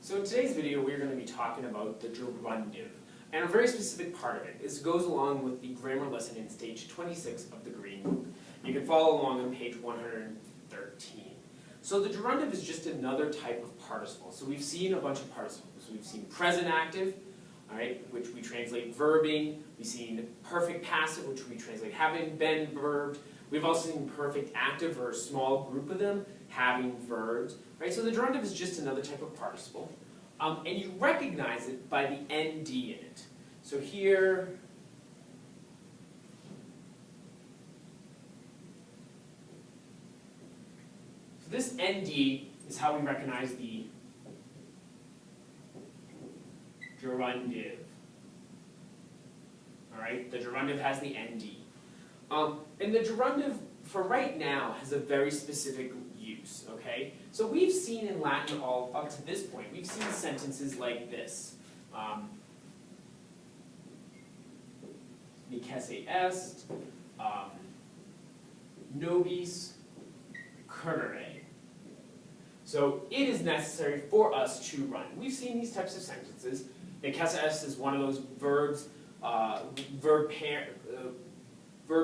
So in today's video, we're going to be talking about the gerundive. And a very specific part of it. This goes along with the grammar lesson in stage 26 of the Green Book. You can follow along on page 113. So the gerundive is just another type of participle. So we've seen a bunch of participles. We've seen present active, all right, which we translate verbing. We've seen perfect passive, which we translate having been verbed. We've also seen perfect active, or a small group of them, having verbs. Right? So the gerundive is just another type of participle. And you recognize it by the nd in it. So here, so this nd is how we recognize the gerundive. All right, the gerundive has the nd. And the gerundive, for right now, has a very specific use, okay? So we've seen in Latin all up to this point, we've seen sentences like this. Necesse est, nobis currere. So it is necessary for us to run. We've seen these types of sentences. Necesse est is one of those verbs, verb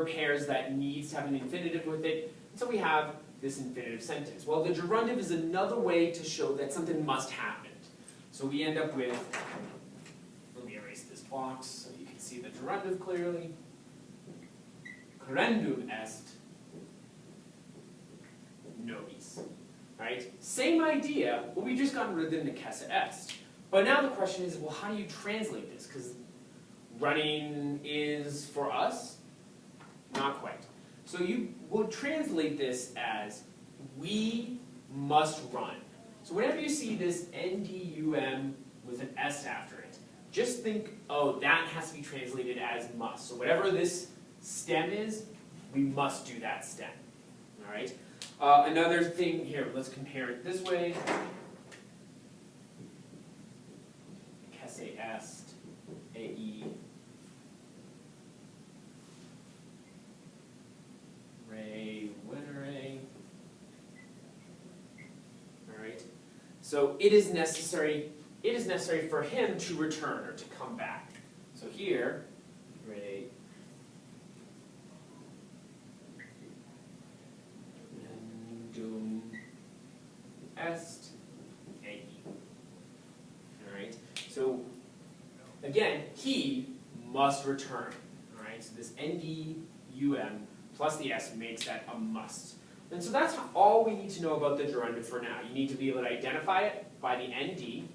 pairs that needs to have an infinitive with it. And so we have this infinitive sentence. Well, the gerundive is another way to show that something must happen. So we end up with, let me erase this box so you can see the gerundive clearly. Querendum est nobis. Right? Same idea, but we just got rid of the necesse est. But now the question is, well, how do you translate this? Because running is for us, not quite. So you will translate this as, we must run. So whenever you see this ndum with an s after it, just think, oh, that has to be translated as must. So whatever this stem is, we must do that stem. All right? Another thing here, let's compare it this way. Necesse est, ei, so it is necessary for him to return or to come back. So here, rendum est ei. Alright? So again, he must return. Alright? So this ndum plus the s makes that a must. And so that's all we need to know about the gerundive for now. You need to be able to identify it by the nd,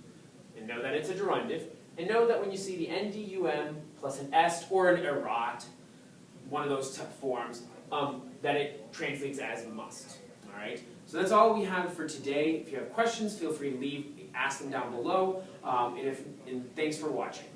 and know that it's a gerundive, and know that when you see the ndum plus an est or an erat, one of those forms, that it translates as must. All right? So that's all we have for today. If you have questions, feel free to ask them down below, and thanks for watching.